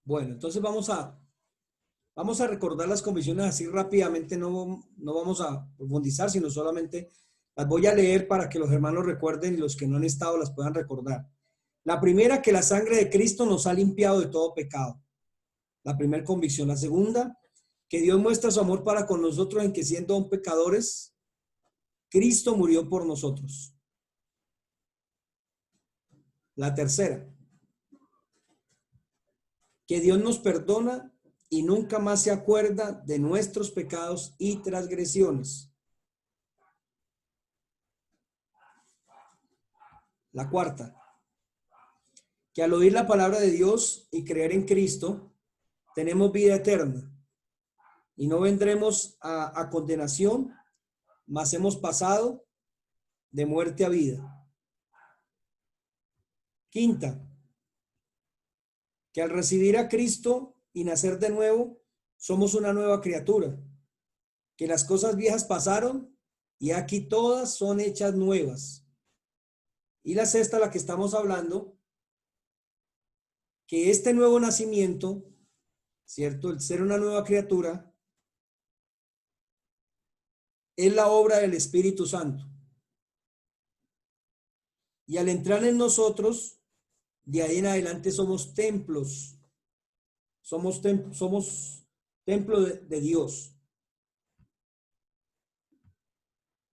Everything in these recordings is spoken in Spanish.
Bueno, entonces vamos a recordar las convicciones así rápidamente, no vamos a profundizar, sino solamente las voy a leer para que los hermanos recuerden y los que no han estado las puedan recordar. La primera, que la sangre de Cristo nos ha limpiado de todo pecado. La primera convicción. La segunda, que Dios muestra su amor para con nosotros en que siendo aún pecadores, Cristo murió por nosotros. La tercera, que Dios nos perdona y nunca más se acuerda de nuestros pecados y transgresiones. La cuarta, que al oír la palabra de Dios y creer en Cristo, tenemos vida eterna y no vendremos a condenación, mas hemos pasado de muerte a vida. Quinta, que al recibir a Cristo y nacer de nuevo, somos una nueva criatura, que las cosas viejas pasaron y aquí todas son hechas nuevas. Y la sexta, la que estamos hablando, que este nuevo nacimiento, ¿cierto? El ser una nueva criatura, es la obra del Espíritu Santo. Y al entrar en nosotros, de ahí en adelante somos templos. Somos templo de Dios.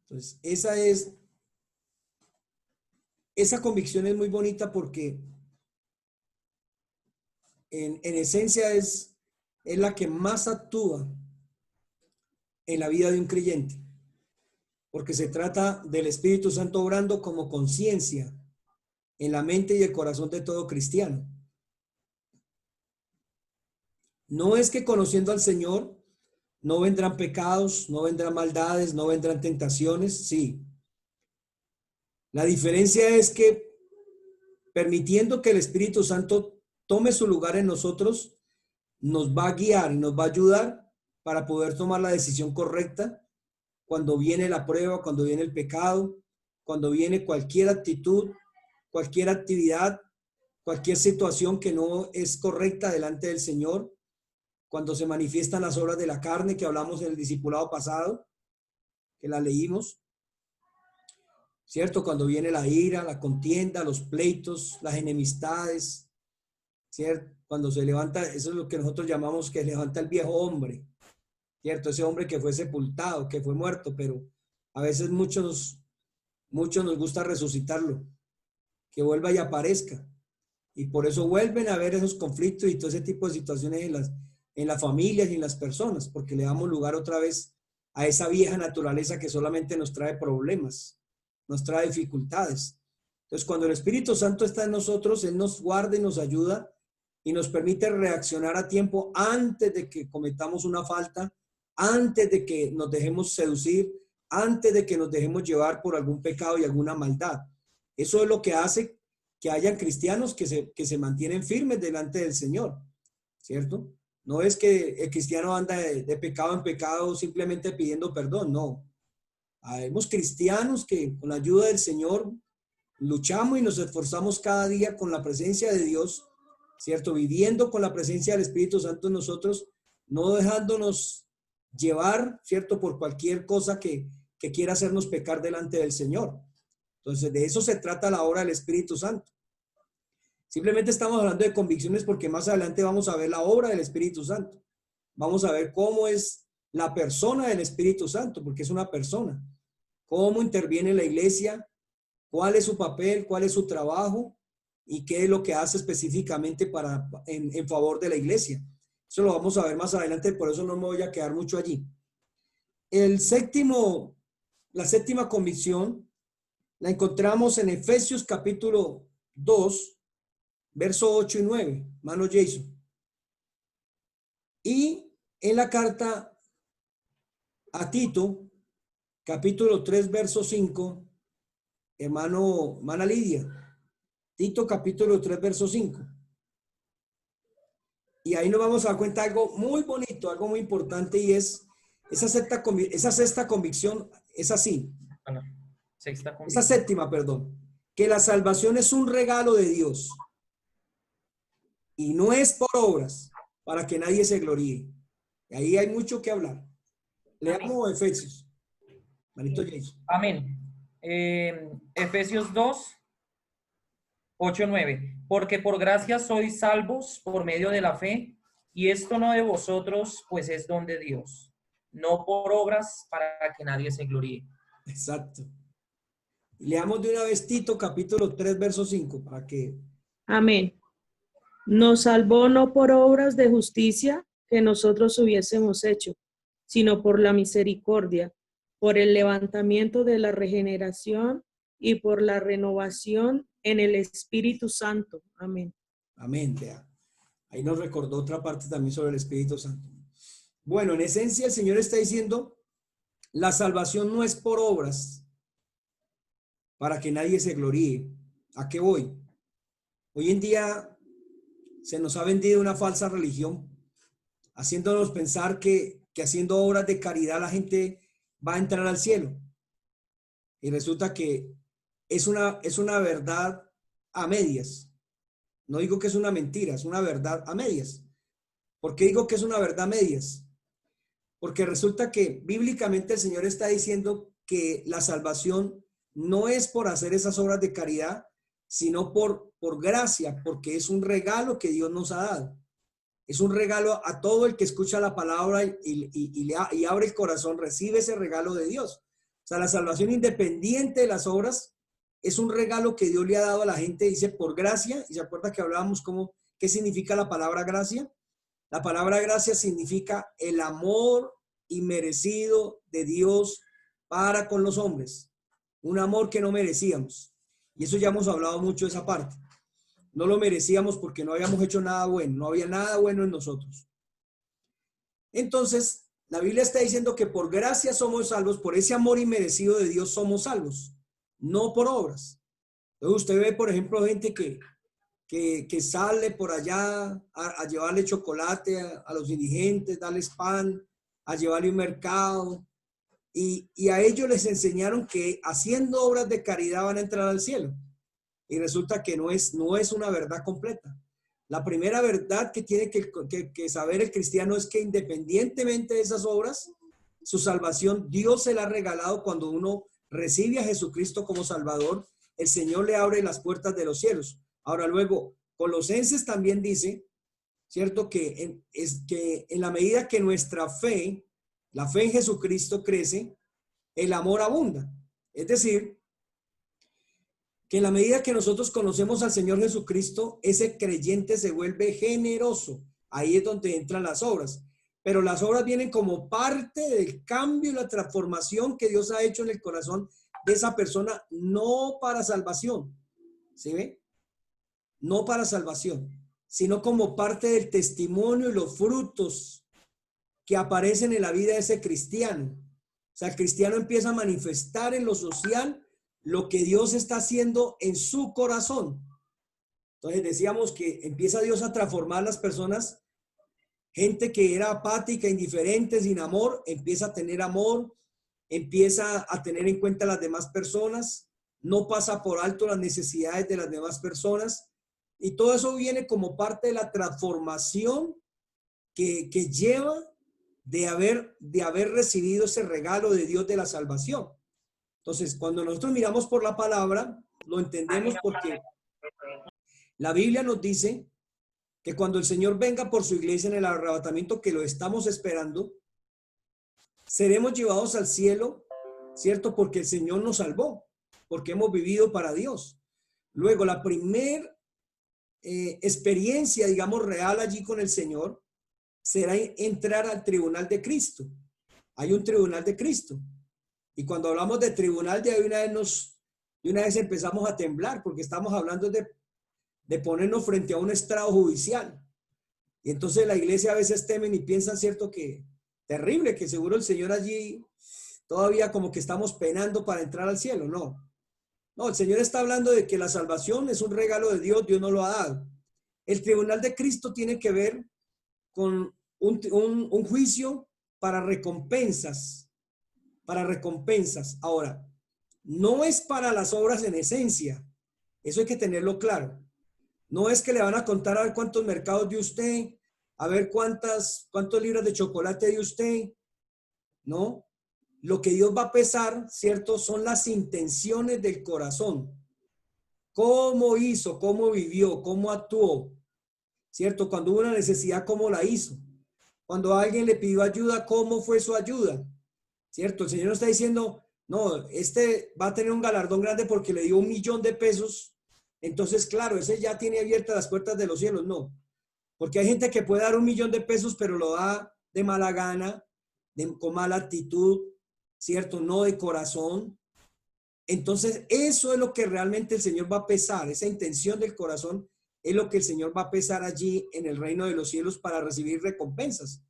Entonces, esa convicción es muy bonita porque en esencia es la que más actúa en la vida de un creyente. Porque se trata del Espíritu Santo obrando como conciencia en la mente y el corazón de todo cristiano. No es que conociendo al Señor no vendrán pecados, no vendrán maldades, no vendrán tentaciones, sí. La diferencia es que permitiendo que el Espíritu Santo tome su lugar en nosotros, nos va a guiar y nos va a ayudar para poder tomar la decisión correcta cuando viene la prueba, cuando viene el pecado, cuando viene cualquier actitud, cualquier actividad, cualquier situación que no es correcta delante del Señor, cuando se manifiestan las obras de la carne que hablamos en el discipulado pasado, que la leímos, ¿cierto? Cuando viene la ira, la contienda, los pleitos, las enemistades, ¿cierto? Cuando se levanta, eso es lo que nosotros llamamos que levanta el viejo hombre, ¿cierto? Ese hombre que fue sepultado, que fue muerto, pero a veces muchos nos gusta resucitarlo, que vuelva y aparezca. Y por eso vuelven a ver esos conflictos y todo ese tipo de situaciones en las familias y en las personas, porque le damos lugar otra vez a esa vieja naturaleza que solamente nos trae problemas, nos trae dificultades. Entonces, cuando el Espíritu Santo está en nosotros, Él nos guarda y nos ayuda y nos permite reaccionar a tiempo antes de que cometamos una falta, antes de que nos dejemos seducir, antes de que nos dejemos llevar por algún pecado y alguna maldad. Eso es lo que hace que hayan cristianos que se mantienen firmes delante del Señor, ¿cierto? No es que el cristiano anda de pecado en pecado simplemente pidiendo perdón, no. Habemos cristianos que con la ayuda del Señor luchamos y nos esforzamos cada día con la presencia de Dios, ¿cierto? Viviendo con la presencia del Espíritu Santo en nosotros, no dejándonos llevar, ¿cierto? Por cualquier cosa que quiera hacernos pecar delante del Señor. Entonces, de eso se trata la obra del Espíritu Santo. Simplemente estamos hablando de convicciones porque más adelante vamos a ver la obra del Espíritu Santo. Vamos a ver cómo es la persona del Espíritu Santo, porque es una persona. Cómo interviene la iglesia, cuál es su papel, cuál es su trabajo y qué es lo que hace específicamente en favor de la iglesia. Eso lo vamos a ver más adelante, por eso no me voy a quedar mucho allí. La séptima convicción la encontramos en Efesios capítulo 2, verso 8 y 9, hermano Jason. Y en la carta a Tito, capítulo 3, verso 5, hermana Lidia. Tito capítulo 3, verso 5. Y ahí nos vamos a dar cuenta de algo muy bonito, algo muy importante, y es esa sexta convicción, es así. Bueno, sexta Esa convicción. séptima, perdón, que la salvación es un regalo de Dios. y no es por obras, para que nadie se gloríe. Y ahí hay mucho que hablar. Leamos Efesios. Manito Jason. Amén. Efesios 2, 8, 9. Porque por gracia sois salvos por medio de la fe, y esto no de vosotros, pues es don de Dios, no por obras para que nadie se gloríe. Exacto. Y leamos de una vez Tito, capítulo 3, verso 5, para que... Amén. Nos salvó no por obras de justicia que nosotros hubiésemos hecho, sino por la misericordia, por el levantamiento de la regeneración y por la renovación en el Espíritu Santo. Amén. Amén, vea. Ahí nos recordó otra parte también sobre el Espíritu Santo. Bueno, en esencia el Señor está diciendo, la salvación no es por obras, para que nadie se gloríe. ¿A qué voy? Hoy en día se nos ha vendido una falsa religión, haciéndonos pensar que haciendo obras de caridad la gente va a entrar al cielo. Y resulta que es una verdad a medias. No digo que es una mentira, es una verdad a medias. ¿Por qué digo que es una verdad a medias? Porque resulta que bíblicamente el Señor está diciendo que la salvación no es por hacer esas obras de caridad, sino por gracia, porque es un regalo que Dios nos ha dado. Es un regalo a todo el que escucha la palabra y abre el corazón, recibe ese regalo de Dios. O sea, la salvación independiente de las obras es un regalo que Dios le ha dado a la gente, dice por gracia, y se acuerda que hablábamos qué significa la palabra gracia. La palabra gracia significa el amor inmerecido de Dios para con los hombres, un amor que no merecíamos. Y eso ya hemos hablado mucho de esa parte. No lo merecíamos porque no habíamos hecho nada bueno, no había nada bueno en nosotros. Entonces, la Biblia está diciendo que por gracia somos salvos, por ese amor inmerecido de Dios somos salvos, no por obras. Entonces usted ve, por ejemplo, gente que sale por allá a llevarle chocolate a los indigentes, darles pan, a llevarle un mercado, y a ellos les enseñaron que haciendo obras de caridad van a entrar al cielo. Y resulta que no es una verdad completa. La primera verdad que tiene que saber el cristiano es que independientemente de esas obras, su salvación Dios se la ha regalado cuando uno recibe a Jesucristo como Salvador. El Señor le abre las puertas de los cielos. Ahora luego, Colosenses también dice, ¿cierto? Que en la medida que nuestra fe, la fe en Jesucristo crece, el amor abunda. Es decir, que en la medida que nosotros conocemos al Señor Jesucristo, ese creyente se vuelve generoso. Ahí es donde entran las obras. Pero las obras vienen como parte del cambio y la transformación que Dios ha hecho en el corazón de esa persona, no para salvación. ¿Sí ve? No para salvación, sino como parte del testimonio y los frutos que aparecen en la vida de ese cristiano. O sea, el cristiano empieza a manifestar en lo social lo que Dios está haciendo en su corazón. Entonces decíamos que empieza Dios a transformar las personas, gente que era apática, indiferente, sin amor, empieza a tener amor, empieza a tener en cuenta a las demás personas, no pasa por alto las necesidades de las demás personas, y todo eso viene como parte de la transformación que lleva de haber recibido ese regalo de Dios de la salvación. Entonces, cuando nosotros miramos por la palabra, lo entendemos porque la Biblia nos dice que cuando el Señor venga por su iglesia en el arrebatamiento, que lo estamos esperando, seremos llevados al cielo, ¿cierto? Porque el Señor nos salvó, porque hemos vivido para Dios. Luego, la primer experiencia, digamos, real allí con el Señor será entrar al tribunal de Cristo. Hay un tribunal de Cristo. Y cuando hablamos de tribunal, de una vez empezamos a temblar, porque estamos hablando de ponernos frente a un estrado judicial. Y entonces la iglesia a veces temen y piensan, cierto, que terrible, que seguro el Señor allí todavía como que estamos penando para entrar al cielo. No, el Señor está hablando de que la salvación es un regalo de Dios, Dios nos lo ha dado. El tribunal de Cristo tiene que ver con un juicio para recompensas. Ahora, no es para las obras en esencia. Eso hay que tenerlo claro. No es que le van a contar a ver cuántos mercados dio usted, a ver cuántas libras de chocolate dio usted. No, lo que Dios va a pesar, ¿cierto? Son las intenciones del corazón. ¿Cómo hizo? ¿Cómo vivió? ¿Cómo actuó? ¿Cierto? Cuando hubo una necesidad, ¿cómo la hizo? Cuando alguien le pidió ayuda, ¿cómo fue su ayuda? ¿Cierto? El Señor no está diciendo, no, este va a tener un galardón grande porque le dio 1.000.000 de pesos. Entonces, claro, ese ya tiene abiertas las puertas de los cielos. No, porque hay gente que puede dar 1.000.000 de pesos, pero lo da de mala gana, con mala actitud, ¿cierto? No de corazón. Entonces, eso es lo que realmente el Señor va a pesar, esa intención del corazón es lo que el Señor va a pesar allí en el reino de los cielos para recibir recompensas.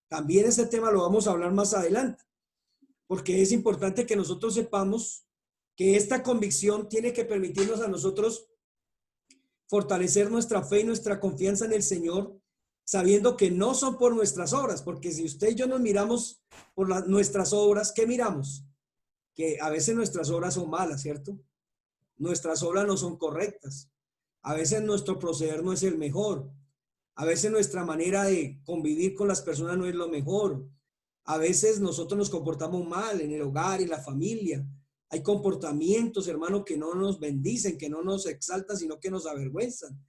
También ese tema lo vamos a hablar más adelante, porque es importante que nosotros sepamos que esta convicción tiene que permitirnos a nosotros fortalecer nuestra fe y nuestra confianza en el Señor, sabiendo que no son por nuestras obras, porque si usted y yo nos miramos por nuestras obras, ¿qué miramos? Que a veces nuestras obras son malas, ¿cierto? Nuestras obras no son correctas. A veces nuestro proceder no es el mejor. A veces nuestra manera de convivir con las personas no es lo mejor. A veces nosotros nos comportamos mal en el hogar, en la familia. Hay comportamientos, hermano, que no nos bendicen, que no nos exaltan, sino que nos avergüenzan.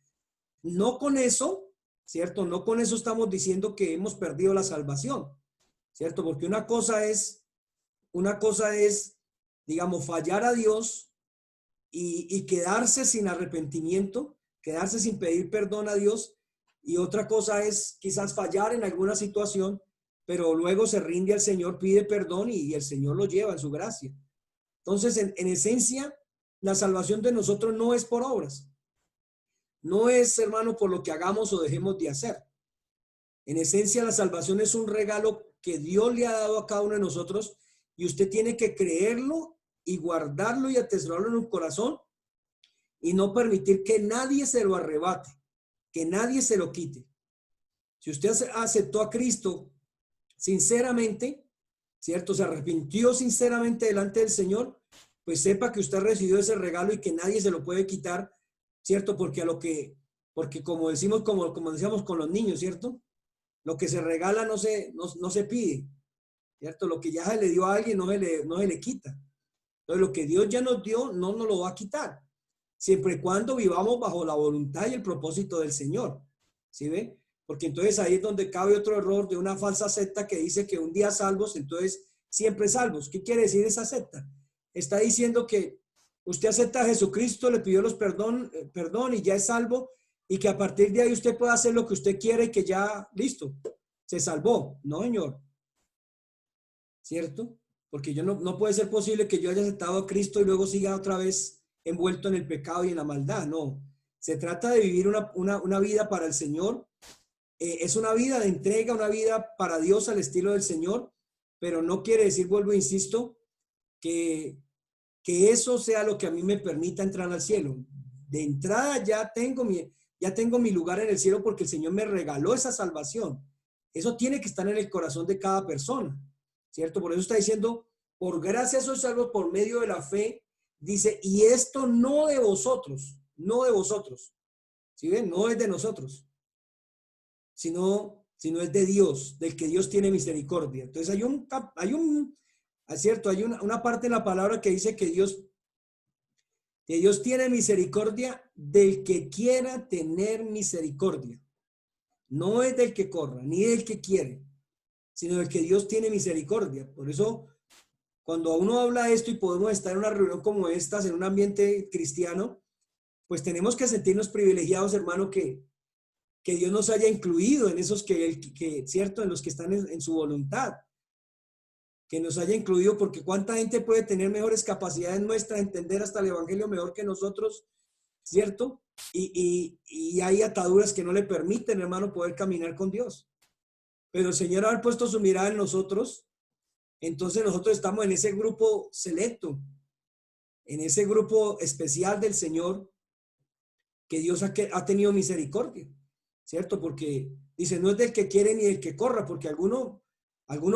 No con eso, ¿cierto? No con eso estamos diciendo que hemos perdido la salvación, ¿cierto? Porque una cosa es, digamos, fallar a Dios y quedarse sin arrepentimiento, quedarse sin pedir perdón a Dios. Y otra cosa es quizás fallar en alguna situación, pero luego se rinde al Señor, pide perdón y el Señor lo lleva en su gracia. Entonces, en esencia, la salvación de nosotros no es por obras. No es, hermano, por lo que hagamos o dejemos de hacer. En esencia, la salvación es un regalo que Dios le ha dado a cada uno de nosotros y usted tiene que creerlo y guardarlo y atesorarlo en un corazón y no permitir que nadie se lo arrebate, que nadie se lo quite. Si usted aceptó a Cristo sinceramente, ¿cierto? Se arrepintió sinceramente delante del Señor, pues sepa que usted recibió ese regalo y que nadie se lo puede quitar, ¿cierto? Porque como decimos, como decíamos con los niños, ¿cierto? Lo que se regala no se pide, ¿cierto? Lo que ya se le dio a alguien no se le quita. Entonces, lo que Dios ya nos dio no nos lo va a quitar, siempre y cuando vivamos bajo la voluntad y el propósito del Señor. ¿Sí ve? Porque entonces ahí es donde cabe otro error de una falsa secta que dice que un día salvos, entonces siempre salvos. ¿Qué quiere decir esa secta? Está diciendo que usted acepta a Jesucristo, le pidió perdón y ya es salvo, y que a partir de ahí usted puede hacer lo que usted quiere y que ya, listo, se salvó. No, señor. ¿Cierto? Porque no puede ser posible que yo haya aceptado a Cristo y luego siga otra vez envuelto en el pecado y en la maldad. No. Se trata de vivir una vida para el Señor. Es una vida de entrega, una vida para Dios al estilo del Señor, pero no quiere decir, vuelvo e insisto, que eso sea lo que a mí me permita entrar al cielo. De entrada ya tengo mi lugar en el cielo porque el Señor me regaló esa salvación. Eso tiene que estar en el corazón de cada persona, ¿cierto? Por eso está diciendo, por gracia sois salvos por medio de la fe, dice, y esto no de vosotros, ¿sí ven? No es de nosotros, sino es de Dios, del que Dios tiene misericordia. Entonces hay una parte en la palabra que dice que Dios tiene misericordia del que quiera tener misericordia. No es del que corra, ni del que quiere, sino del que Dios tiene misericordia. Por eso, cuando uno habla esto y podemos estar en una reunión como esta, en un ambiente cristiano, pues tenemos que sentirnos privilegiados, hermano, que Dios nos haya incluido en esos ¿cierto? En los que están en su voluntad. Que nos haya incluido, porque cuánta gente puede tener mejores capacidades nuestras, entender hasta el evangelio mejor que nosotros, ¿cierto? Y hay ataduras que no le permiten, hermano, poder caminar con Dios. Pero el Señor haber puesto su mirada en nosotros, entonces nosotros estamos en ese grupo selecto, en ese grupo especial del Señor, que Dios ha tenido misericordia, ¿cierto? Porque dice, no es del que quiere ni del que corra, porque alguno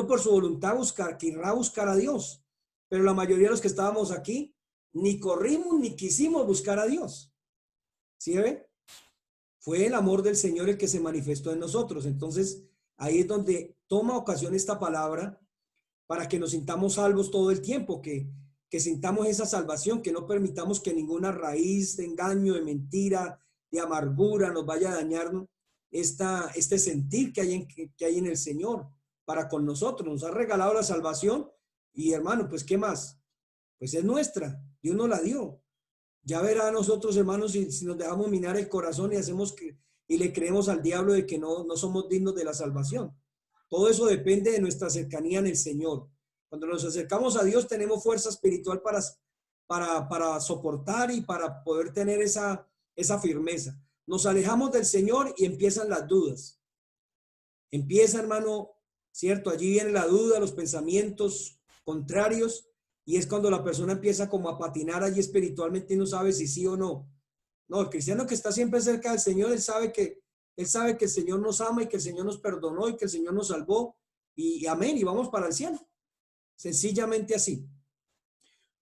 por su voluntad querrá buscar a Dios, pero la mayoría de los que estábamos aquí ni corrimos ni quisimos buscar a Dios. ¿Sí ve? Fue el amor del Señor el que se manifestó en nosotros. Entonces, ahí es donde toma ocasión esta palabra para que nos sintamos salvos todo el tiempo, que sintamos esa salvación, que no permitamos que ninguna raíz de engaño, de mentira, de amargura nos vaya a dañar este sentir que hay en el Señor para con nosotros. Nos ha regalado la salvación y, hermano, pues ¿qué más? Pues es nuestra, Dios nos la dio. Ya verá a nosotros, hermanos, si nos dejamos minar el corazón y le creemos al diablo de que no somos dignos de la salvación. Todo eso depende de nuestra cercanía en el Señor. Cuando nos acercamos a Dios tenemos fuerza espiritual para soportar y para poder tener esa firmeza. Nos alejamos del Señor y empiezan las dudas. Empieza, hermano, ¿cierto? Allí viene la duda, los pensamientos contrarios, y es cuando la persona empieza como a patinar allí espiritualmente y no sabe si sí o no. No, el cristiano que está siempre cerca del Señor, él sabe que el Señor nos ama y que el Señor nos perdonó y que el Señor nos salvó y amén, y vamos para el cielo. Sencillamente así.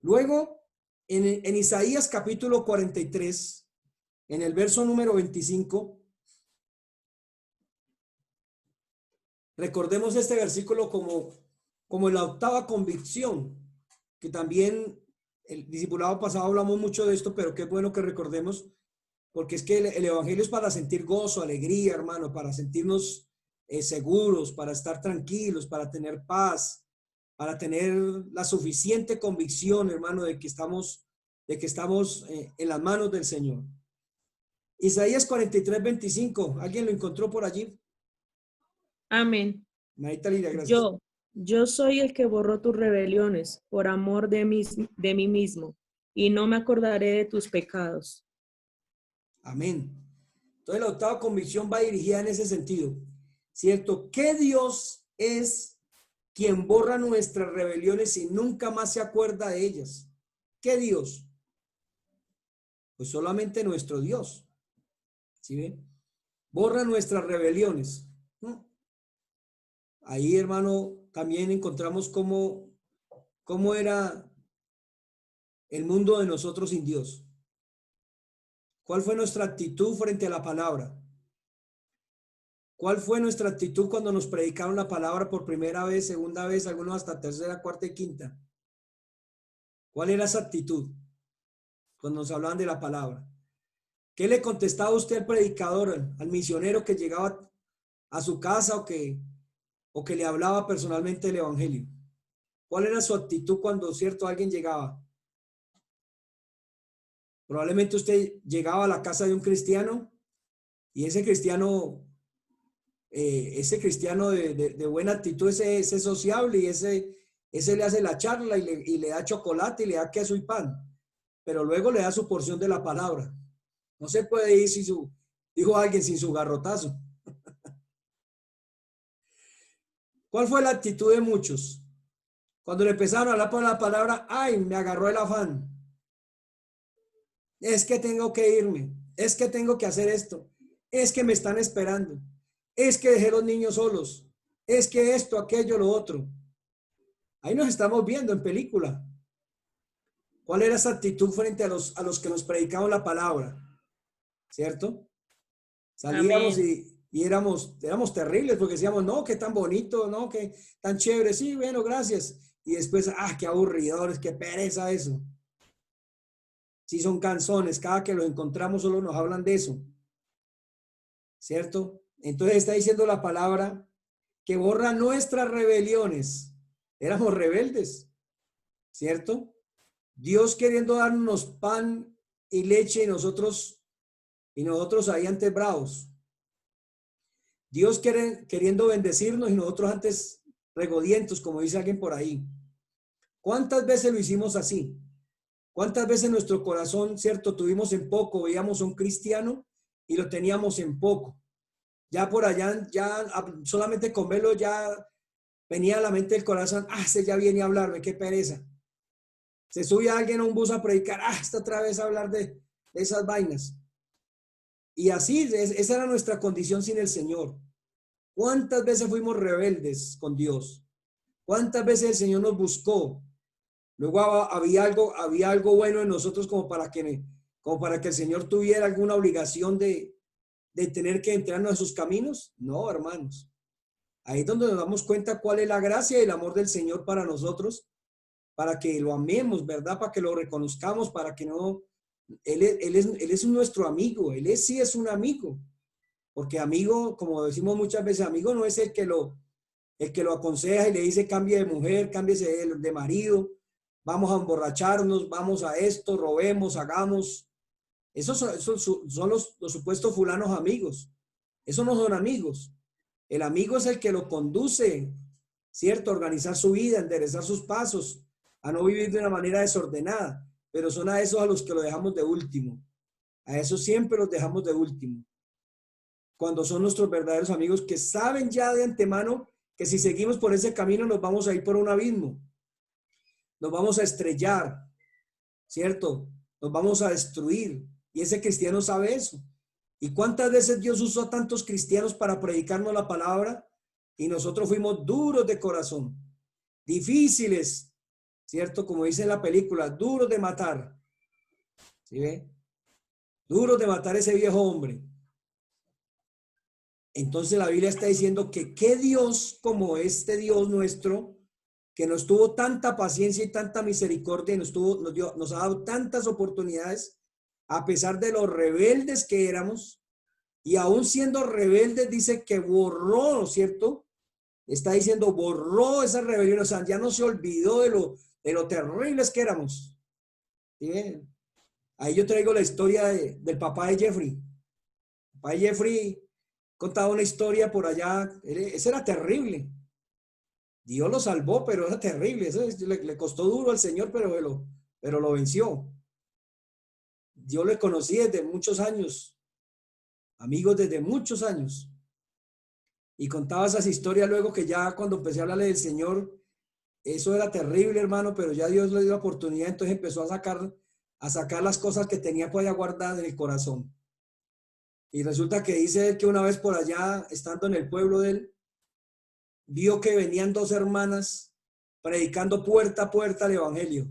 Luego, en Isaías capítulo 43, en el verso número 25, recordemos este versículo como la octava convicción, que también el discipulado pasado hablamos mucho de esto, pero qué bueno que recordemos, porque es que el evangelio es para sentir gozo, alegría, hermano, para sentirnos seguros, para estar tranquilos, para tener paz, para tener la suficiente convicción, hermano, de que estamos en las manos del Señor. Isaías 43, 25. ¿Alguien lo encontró por allí? Amén. Marita Lidia, gracias. Yo soy el que borró tus rebeliones por amor de mí mismo, y no me acordaré de tus pecados. Amén. Entonces la octava convicción va dirigida en ese sentido, ¿cierto? ¿Qué Dios es quien borra nuestras rebeliones y nunca más se acuerda de ellas? ¿Qué Dios? Pues solamente nuestro Dios. ¿Sí ven? Borra nuestras rebeliones. Ahí, hermano, también encontramos cómo era el mundo de nosotros sin Dios. ¿Cuál fue nuestra actitud frente a la palabra? ¿Cuál fue nuestra actitud cuando nos predicaron la palabra por primera vez, segunda vez, algunos hasta tercera, cuarta y quinta? ¿Cuál era esa actitud cuando nos hablaban de la palabra? ¿Qué le contestaba usted al predicador, al misionero que llegaba a su casa o que le hablaba personalmente del evangelio? ¿Cuál era su actitud cuando, cierto, alguien llegaba? Probablemente usted llegaba a la casa de un cristiano y ese cristiano de buena actitud, ese sociable, y ese le hace la charla y le da chocolate y le da queso y pan, pero luego le da su porción de la palabra. No se puede ir dijo alguien, sin su garrotazo. ¿Cuál fue la actitud de muchos? Cuando le empezaron a hablar por la palabra, ¡ay, me agarró el afán! Es que tengo que irme, es que tengo que hacer esto, es que me están esperando, es que dejé los niños solos, es que esto, aquello, lo otro. Ahí nos estamos viendo en película. ¿Cuál era esa actitud frente a los que nos predicaban la palabra? ¿Cierto? Salíamos y éramos terribles porque decíamos, no, qué tan bonito, no, qué tan chévere, sí, bueno, gracias. Y después, qué aburridores, qué pereza eso. Sí, son canzones, cada que los encontramos solo nos hablan de eso. ¿Cierto? Entonces está diciendo la palabra que borra nuestras rebeliones. Éramos rebeldes, ¿cierto? Dios queriendo darnos pan y leche y nosotros ahí antes bravos. Dios queriendo bendecirnos y nosotros antes regodientos, como dice alguien por ahí. ¿Cuántas veces lo hicimos así? ¿Cuántas veces en nuestro corazón, cierto, tuvimos en poco, veíamos a un cristiano y lo teníamos en poco? Ya por allá, ya solamente con verlo ya venía a la mente del corazón, ese ya viene a hablarme, qué pereza. Se sube a alguien a un bus a predicar, está otra vez a hablar de esas vainas. Y así, esa era nuestra condición sin el Señor. ¿Cuántas veces fuimos rebeldes con Dios? ¿Cuántas veces el Señor nos buscó? Luego había algo bueno en nosotros como para que el Señor tuviera alguna obligación de de tener que entrarnos a sus caminos? No, hermanos. Ahí es donde nos damos cuenta cuál es la gracia y el amor del Señor para nosotros, para que lo amemos, ¿verdad? Para que lo reconozcamos, para que no... Él es nuestro amigo, sí es un amigo. Porque amigo, como decimos muchas veces, amigo no es el que lo aconseja y le dice cambie de mujer, cámbiese de marido, vamos a emborracharnos, vamos a esto, robemos, hagamos. Esos son los supuestos fulanos amigos. Esos no son amigos. El amigo es el que lo conduce, ¿cierto? A organizar su vida, a enderezar sus pasos, a no vivir de una manera desordenada. Pero son a esos a los que lo dejamos de último. A esos siempre los dejamos de último. Cuando son nuestros verdaderos amigos que saben ya de antemano que si seguimos por ese camino nos vamos a ir por un abismo. Nos vamos a estrellar, ¿cierto? Nos vamos a destruir. Y ese cristiano sabe eso. ¿Y cuántas veces Dios usó a tantos cristianos para predicarnos la palabra? Y nosotros fuimos duros de corazón, difíciles, ¿cierto? Como dice en la película, duros de matar. ¿Sí ve? Duros de matar ese viejo hombre. Entonces la Biblia está diciendo que qué Dios como este Dios nuestro, que nos tuvo tanta paciencia y tanta misericordia y nos ha dado tantas oportunidades, a pesar de los rebeldes que éramos, y aún siendo rebeldes dice que borró, ¿cierto? Está diciendo borró esa rebelión, o sea, ya no se olvidó de lo terribles que éramos. ¿Sí? Ahí yo traigo la historia del papá de Jeffrey. El papá de Jeffrey contaba una historia por allá, ese era terrible. Dios lo salvó, pero era terrible. Eso le costó duro al Señor, pero lo venció. Yo le conocí desde muchos años, amigos desde muchos años. Y contaba esas historias luego que ya cuando empecé a hablarle del Señor, eso era terrible, hermano, pero ya Dios le dio la oportunidad, entonces empezó a sacar las cosas que tenía por allá guardadas en el corazón. Y resulta que dice él que una vez por allá, estando en el pueblo de él, vio que venían dos hermanas predicando puerta a puerta el evangelio.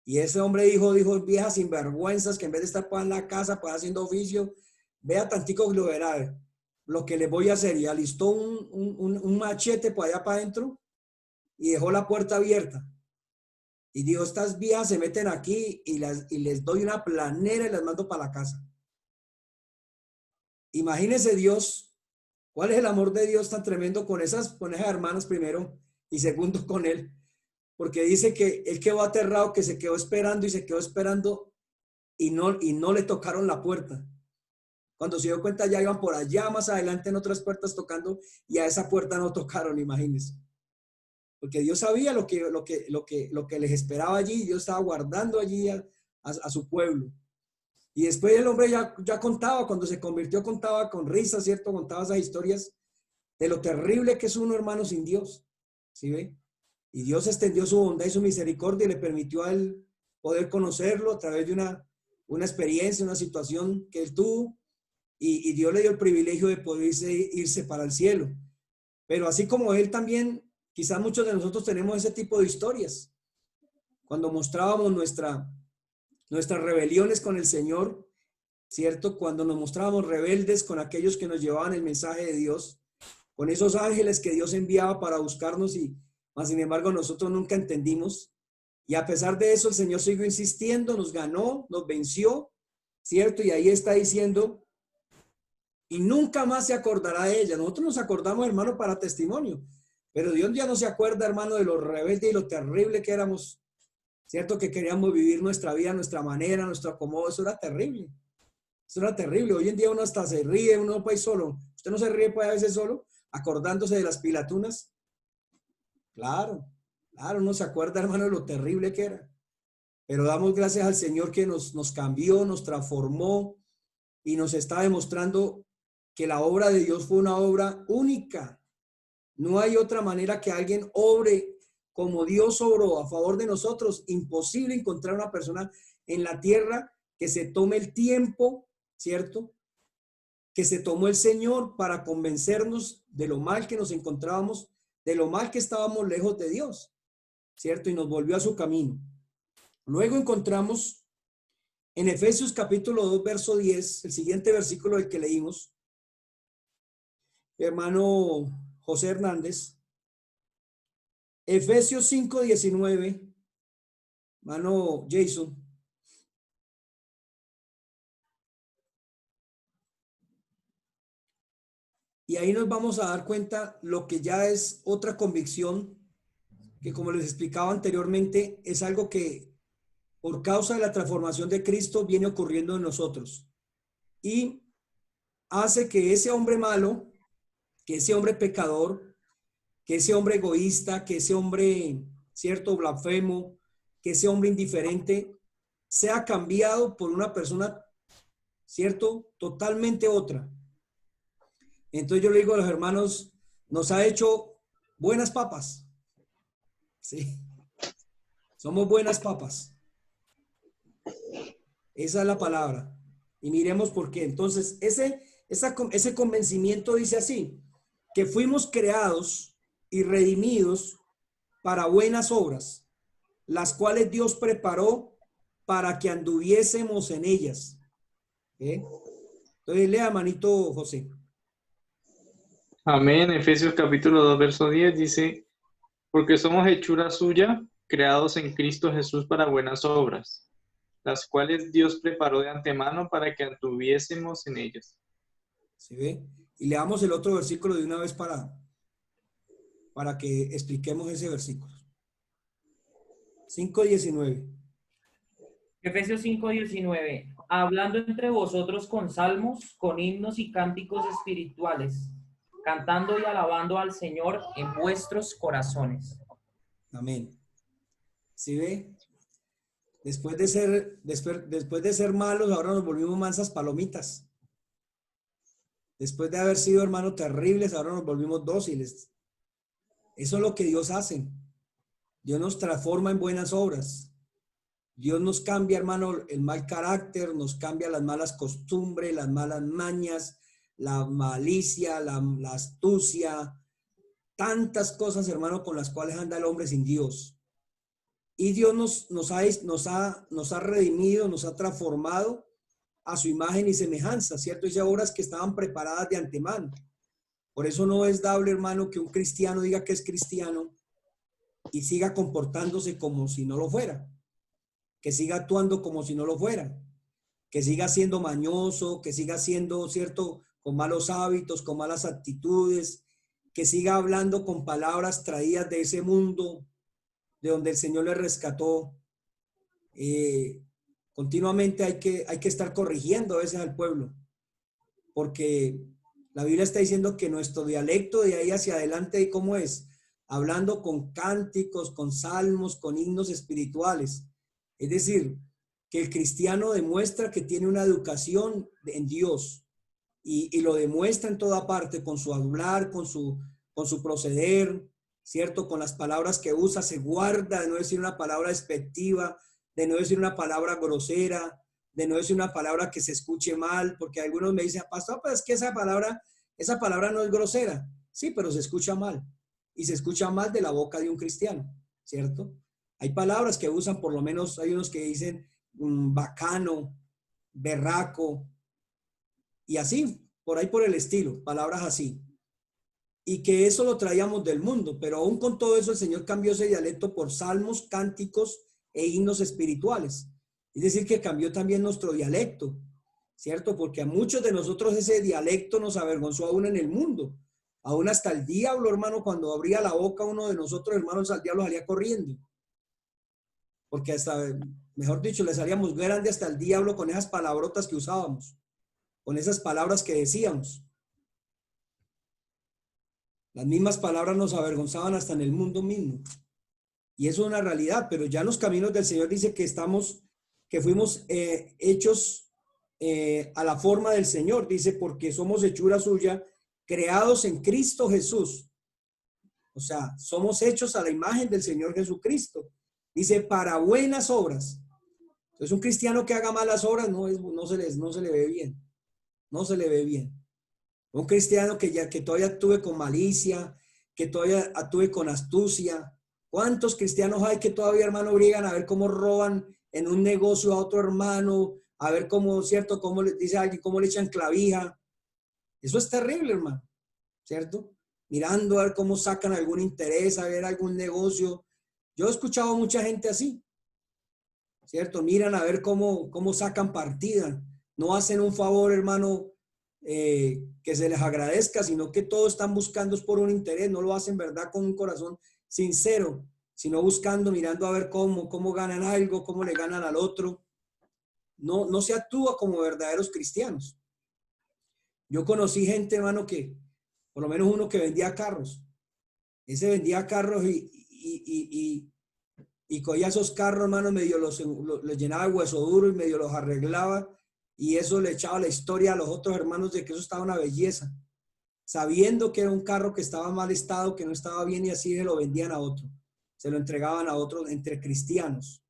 Y ese hombre dijo, viejas sinvergüenzas, que en vez de estar en la casa, pues haciendo oficio, vea tantico que lo verá, lo que les voy a hacer. Y alistó un machete por allá para adentro y dejó la puerta abierta. Y dijo, estas viejas se meten aquí y les doy una planera y las mando para la casa. Imagínese Dios, ¿cuál es el amor de Dios tan tremendo con esas hermanas primero y segundo con él? Porque dice que él quedó aterrado, que se quedó esperando y no le tocaron la puerta. Cuando se dio cuenta ya iban por allá más adelante en otras puertas tocando y a esa puerta no tocaron, imagínense. Porque Dios sabía lo que les esperaba allí, Dios estaba guardando allí a su pueblo. Y después el hombre ya contaba, cuando se convirtió, contaba con risa, ¿cierto? Contaba esas historias de lo terrible que es uno, hermano, sin Dios. ¿Sí ve? Y Dios extendió su bondad y su misericordia y le permitió a él poder conocerlo a través de una experiencia, una situación que él tuvo. Y Dios le dio el privilegio de poder irse para el cielo. Pero así como él también, quizás muchos de nosotros tenemos ese tipo de historias. Cuando mostrábamos nuestras rebeliones con el Señor, ¿cierto? Cuando nos mostrábamos rebeldes con aquellos que nos llevaban el mensaje de Dios, con esos ángeles que Dios enviaba para buscarnos y más sin embargo nosotros nunca entendimos. Y a pesar de eso el Señor siguió insistiendo, nos ganó, nos venció, ¿cierto? Y ahí está diciendo, y nunca más se acordará de ella. Nosotros nos acordamos, hermano, para testimonio, pero Dios ya no se acuerda, hermano, de lo rebelde y lo terrible que éramos. ¿Cierto? Que queríamos vivir nuestra vida, nuestra manera, nuestro acomodo. Eso era terrible. Eso era terrible. Hoy en día uno hasta se ríe, uno puede ir solo. ¿Usted no se ríe pues a veces solo? Acordándose de las pilatunas. Claro, uno se acuerda, hermano, de lo terrible que era. Pero damos gracias al Señor que nos cambió, nos transformó y nos está demostrando que la obra de Dios fue una obra única. No hay otra manera que alguien obre como Dios obró a favor de nosotros. Imposible encontrar una persona en la tierra que se tome el tiempo, ¿cierto? Que se tomó el Señor para convencernos de lo mal que nos encontrábamos, de lo mal que estábamos lejos de Dios, ¿cierto? Y nos volvió a su camino. Luego encontramos En Efesios capítulo 2, verso 10, el siguiente versículo del que leímos, hermano José Hernández, Efesios 5, 19, hermano Jason. Y ahí nos vamos a dar cuenta lo que ya es otra convicción, que como les explicaba anteriormente, es algo que por causa de la transformación de Cristo viene ocurriendo en nosotros. Y hace que ese hombre malo, que ese hombre pecador, que ese hombre egoísta, que ese hombre, cierto, blasfemo, que ese hombre indiferente, sea cambiado por una persona, cierto, totalmente otra. Entonces yo le digo a los hermanos, nos ha hecho buenas papas. Sí, somos buenas papas. Esa es la palabra. Y miremos por qué. Entonces, ese convencimiento dice así, que fuimos creados y redimidos para buenas obras, las cuales Dios preparó para que anduviésemos en ellas. Entonces, lea, manito José. Amén. Efesios capítulo 2, verso 10 dice, porque somos hechura suya, creados en Cristo Jesús para buenas obras, las cuales Dios preparó de antemano para que anduviésemos en ellas. ¿Sí ve? Y leamos el otro versículo de una vez para que expliquemos ese versículo. 5:19. Efesios 5:19. Hablando entre vosotros con salmos, con himnos y cánticos espirituales, cantando y alabando al Señor en vuestros corazones. Amén. ¿Sí ve? Después de ser malos, ahora nos volvimos mansas palomitas. Después de haber sido, hermanos, terribles, ahora nos volvimos dóciles. Eso es lo que Dios hace. Dios nos transforma en buenas obras. Dios nos cambia, hermano, el mal carácter, nos cambia las malas costumbres, las malas mañas, la malicia, la astucia, tantas cosas, hermano, con las cuales anda el hombre sin Dios. Y Dios nos ha redimido, nos ha transformado a su imagen y semejanza, ¿cierto? Dice obras que estaban preparadas de antemano. Por eso no es dable, hermano, que un cristiano diga que es cristiano y siga comportándose como si no lo fuera, que siga actuando como si no lo fuera, que siga siendo mañoso, que siga siendo, ¿cierto?, con malos hábitos, con malas actitudes, que siga hablando con palabras traídas de ese mundo de donde el Señor le rescató. Continuamente hay que estar corrigiendo a veces al pueblo, porque la Biblia está diciendo que nuestro dialecto de ahí hacia adelante, ¿cómo es? Hablando con cánticos, con salmos, con himnos espirituales. Es decir, que el cristiano demuestra que tiene una educación en Dios y lo demuestra en toda parte, con su hablar, con su proceder, ¿cierto? Con las palabras que usa, se guarda de no decir una palabra despectiva, de no decir una palabra grosera, de no decir una palabra que se escuche mal, porque algunos me dicen, pastor, pero es que esa palabra no es grosera. Sí, pero se escucha mal. Y se escucha mal de la boca de un cristiano, ¿cierto? Hay palabras que usan, por lo menos hay unos que dicen bacano, berraco, y así, por ahí por el estilo, palabras así. Y que eso lo traíamos del mundo, pero aún con todo eso el Señor cambió ese dialecto por salmos, cánticos e himnos espirituales. Es decir, que cambió también nuestro dialecto, ¿cierto? Porque a muchos de nosotros ese dialecto nos avergonzó aún en el mundo. Aún hasta el diablo, hermano, cuando abría la boca uno de nosotros, hermanos, al diablo salía corriendo. Porque hasta, mejor dicho, le salíamos grande hasta el diablo con esas palabrotas que usábamos, con esas palabras que decíamos. Las mismas palabras nos avergonzaban hasta en el mundo mismo. Y eso es una realidad, pero ya en los caminos del Señor dice que fuimos hechos a la forma del Señor. Dice, porque somos hechura suya, creados en Cristo Jesús. O sea, somos hechos a la imagen del Señor Jesucristo. Dice, para buenas obras. Entonces, un cristiano que haga malas obras no se le ve bien. No se le ve bien. Un cristiano que todavía actúe con malicia, que todavía actúe con astucia. ¿Cuántos cristianos hay que todavía, hermano, briegan a ver cómo roban en un negocio a otro hermano, a ver cómo, ¿cierto? Cómo le dice alguien, cómo le echan clavija. Eso es terrible, hermano, ¿cierto? Mirando a ver cómo sacan algún interés, a ver algún negocio. Yo he escuchado a mucha gente así, ¿cierto? Miran a ver cómo sacan partida. No hacen un favor, hermano, que se les agradezca, sino que todos están buscando es por un interés. No lo hacen, ¿verdad? Con un corazón sincero, sino buscando, mirando a ver cómo ganan algo, cómo le ganan al otro. No se actúa como verdaderos cristianos. Yo conocí gente, hermano, que, por lo menos uno que vendía carros. Ese vendía carros y cogía esos carros, hermano, medio los llenaba de hueso duro y medio los arreglaba. Y eso le echaba la historia a los otros hermanos de que eso estaba una belleza. Sabiendo que era un carro que estaba en mal estado, que no estaba bien, y así se lo vendían a otro. Se lo entregaban a otros entre cristianos.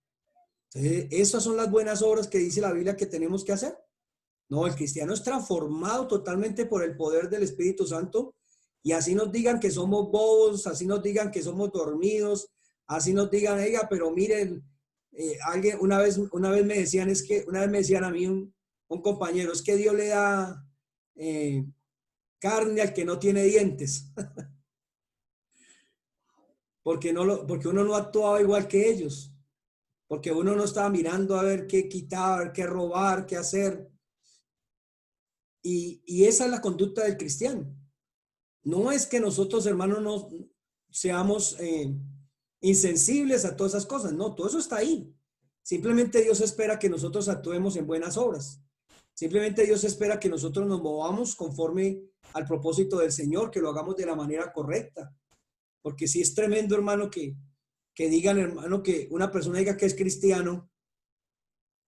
Entonces, esas son las buenas obras que dice la Biblia que tenemos que hacer. No, el cristiano es transformado totalmente por el poder del Espíritu Santo, y así nos digan que somos bobos, así nos digan que somos dormidos, así nos digan, oiga, pero miren, alguien una vez me decían, una vez me decían a mí un compañero, es que Dios le da carne al que no tiene dientes. porque uno no actuaba igual que ellos, porque uno no estaba mirando a ver qué quitar, a ver qué robar, qué hacer. Y esa es la conducta del cristiano. No es que nosotros, hermanos, no seamos insensibles a todas esas cosas. No, todo eso está ahí. Simplemente Dios espera que nosotros actuemos en buenas obras. Simplemente Dios espera que nosotros nos movamos conforme al propósito del Señor, que lo hagamos de la manera correcta. Porque sí es tremendo, hermano, que digan, hermano, que una persona diga que es cristiano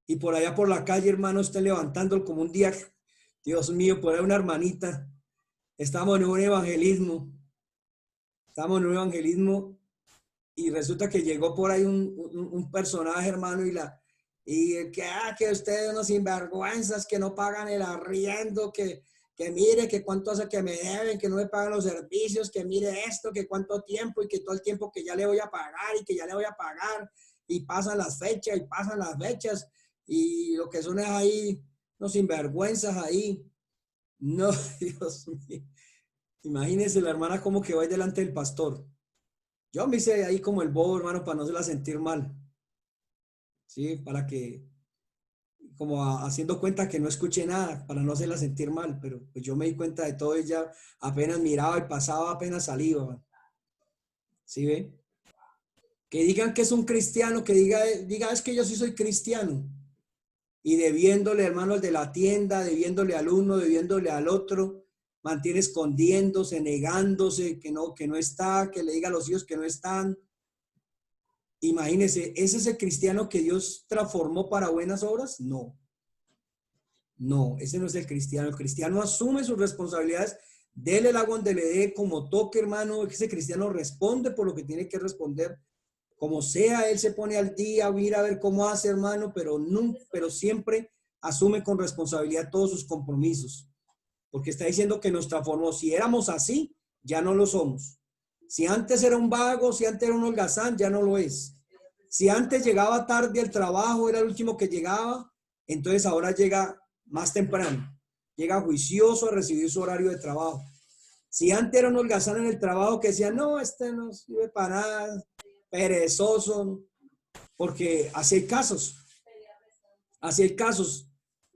y por allá por la calle, hermano, esté levantando como un día. Dios mío, por ahí una hermanita, estamos en un evangelismo y resulta que llegó por ahí un personaje, hermano, que ustedes unos sinvergüenzas que no pagan el arriendo, que mire que cuánto hace que me deben, que no me pagan los servicios, que mire esto, que cuánto tiempo y que todo el tiempo que ya le voy a pagar y que ya le voy a pagar, y pasan las fechas y lo que son es ahí unos sinvergüenzas ahí. No, Dios mío. Imagínense la hermana como que va ahí delante del pastor. Yo me hice ahí como el bobo, hermano, para no hacerla sentir mal. Sí, para que, como haciendo cuenta que no escuché nada, para no hacerla sentir mal, pero pues yo me di cuenta de todo, ella apenas miraba y pasaba, apenas salía. ¿Sí ve? Que digan que es un cristiano, que diga es que yo sí soy cristiano. Y debiéndole, hermano, al de la tienda, debiéndole al uno, debiéndole al otro, mantiene escondiéndose, negándose, que no está, que le diga a los hijos que no están. Imagínense, ¿ese es el cristiano que Dios transformó para buenas obras? No. No, ese no es el cristiano. El cristiano asume sus responsabilidades, déle el agua donde le dé, como toque, hermano. Ese cristiano responde por lo que tiene que responder. Como sea, él se pone al día, mira a ver cómo hace, hermano, pero siempre asume con responsabilidad todos sus compromisos. Porque está diciendo que nos transformó. Si éramos así, ya no lo somos. Si antes era un vago, si antes era un holgazán, ya no lo es. Si antes llegaba tarde al trabajo, era el último que llegaba, entonces ahora llega más temprano. Llega juicioso a recibir su horario de trabajo. Si antes era un holgazán en el trabajo que decía, no, este no sirve para nada, perezoso, porque así hay casos. Así hay casos.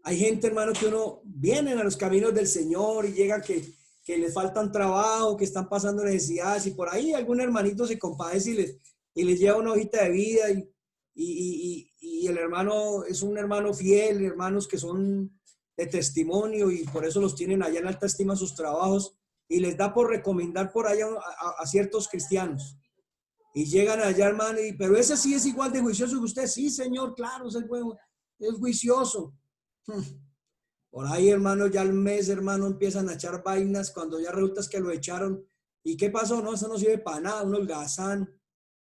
Hay gente, hermano, que uno vienen a los caminos del Señor y llegan que les faltan trabajo, que están pasando necesidades, y por ahí algún hermanito se compadece y les lleva una hojita de vida, y el hermano es un hermano fiel, hermanos que son de testimonio, y por eso los tienen allá en alta estima sus trabajos, y les da por recomendar por allá a ciertos cristianos. Y llegan allá, hermano, pero ese sí es igual de juicioso que usted. Sí, señor, claro, es juicioso. Por ahí, hermano, ya al mes, hermano, empiezan a echar vainas cuando ya resulta que lo echaron. ¿Y qué pasó? No, eso no sirve para nada, un holgazán,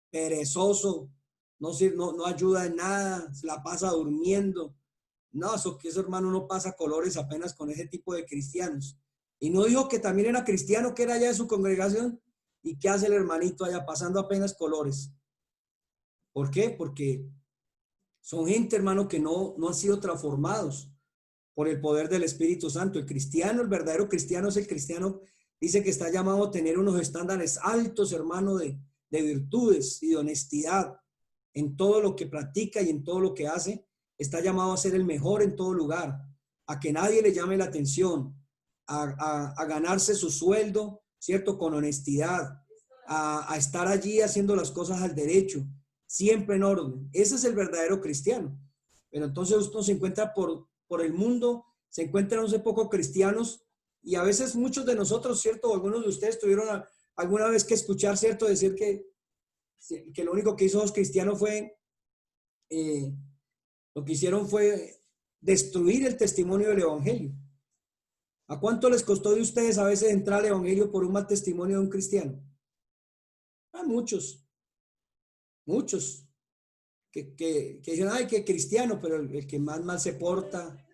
perezoso, no ayuda en nada, se la pasa durmiendo. No, eso hermano, no pasa colores apenas con ese tipo de cristianos. Y no dijo que también era cristiano, que era allá de su congregación. ¿Y qué hace el hermanito allá pasando apenas colores? ¿Por qué? Porque Son gente, hermano, que no han sido transformados por el poder del Espíritu Santo. El cristiano, el verdadero cristiano es el cristiano, dice que está llamado a tener unos estándares altos, hermano, de virtudes y de honestidad en todo lo que practica y en todo lo que hace. Está llamado a ser el mejor en todo lugar, a que nadie le llame la atención, a ganarse su sueldo, ¿cierto? Con honestidad, a estar allí haciendo las cosas al derecho, siempre en orden. Ese es el verdadero cristiano. Pero entonces usted se encuentra por el mundo, se encuentran no sé pocos cristianos, y a veces muchos de nosotros, ¿cierto? Algunos de ustedes tuvieron alguna vez que escuchar, ¿cierto? Decir que lo único que hizo los cristianos fue, lo que hicieron fue destruir el testimonio del evangelio. ¿A cuánto les costó de ustedes a veces entrar al evangelio por un mal testimonio de un cristiano? A muchos que dicen, ay, que cristiano, pero el que más mal se porta,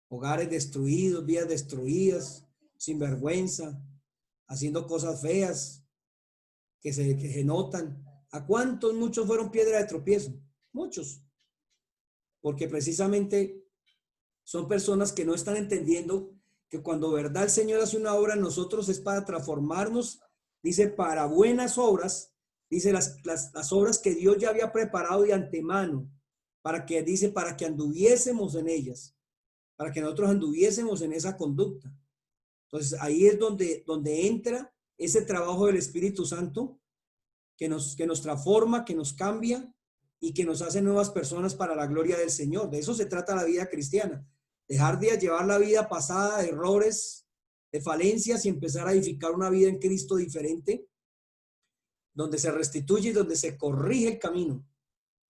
hogares destruidos, vidas destruidas, sin vergüenza, haciendo cosas feas que se notan. ¿A cuántos? Muchos fueron piedra de tropiezo, muchos, porque precisamente son personas que no están entendiendo que cuando verdad el Señor hace una obra en nosotros es para transformarnos, dice, para buenas obras, dice las obras que Dios ya había preparado de antemano, para que anduviésemos en ellas, para que nosotros anduviésemos en esa conducta. Entonces ahí es donde entra ese trabajo del Espíritu Santo que nos transforma, que nos cambia y que nos hace nuevas personas para la gloria del Señor. De eso se trata la vida cristiana. Dejar de llevar la vida pasada de errores, de falencias y empezar a edificar una vida en Cristo diferente, donde se restituye y donde se corrige el camino,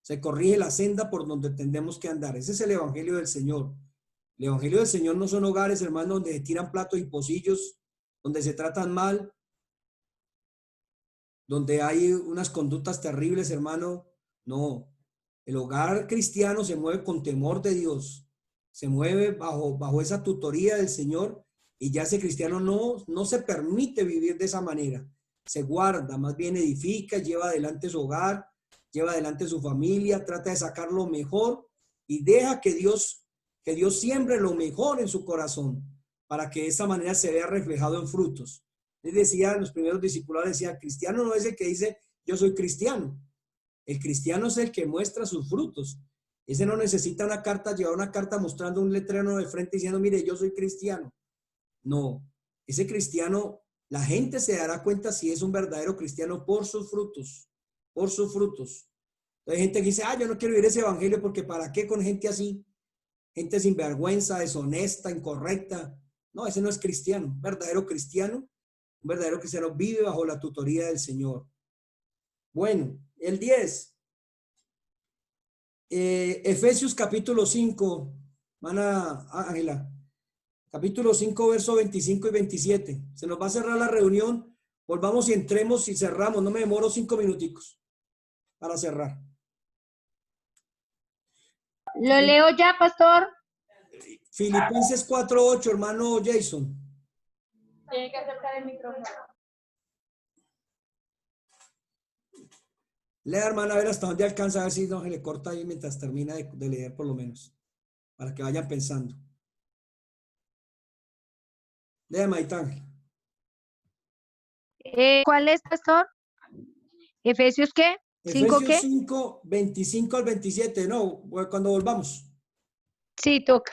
se corrige la senda por donde tendemos que andar. Ese es el Evangelio del Señor. El Evangelio del Señor no son hogares, hermanos, donde se tiran platos y pocillos, donde se tratan mal, donde hay unas conductas terribles, hermano. No, el hogar cristiano se mueve con temor de Dios, se mueve bajo esa tutoría del Señor, y ya ese cristiano no se permite vivir de esa manera. Se guarda, más bien edifica, lleva adelante su hogar, lleva adelante su familia, trata de sacar lo mejor y deja que Dios siembre lo mejor en su corazón para que de esa manera se vea reflejado en frutos. Les decía, los primeros discípulos decían, cristiano no es el que dice yo soy cristiano. El cristiano es el que muestra sus frutos. Ese no necesita llevar una carta mostrando un letrero de frente diciendo, mire, yo soy cristiano. No, ese cristiano, la gente se dará cuenta si es un verdadero cristiano por sus frutos, por sus frutos. Hay gente que dice, yo no quiero vivir ese evangelio porque ¿para qué con gente así? Gente sin vergüenza, deshonesta, incorrecta. No, ese no es cristiano. Un verdadero cristiano vive bajo la tutoría del Señor. Bueno, el 10. Efesios capítulo 5. Ángela. Capítulo 5, verso 25 y 27. Se nos va a cerrar la reunión. Volvamos y entremos y cerramos. No me demoro 5 minuticos para cerrar. Lo leo ya, pastor. Filipenses 4:8, hermano Jason. Tiene que acercar el micrófono. Lea, hermana, a ver hasta dónde alcanza, a ver si no se le corta ahí mientras termina de leer por lo menos, para que vayan pensando. Lea, Maitán. ¿Cuál es, pastor? ¿Efesios qué? ¿5 qué? Efesios 5, 25 al 27. No, cuando volvamos. Sí, toca.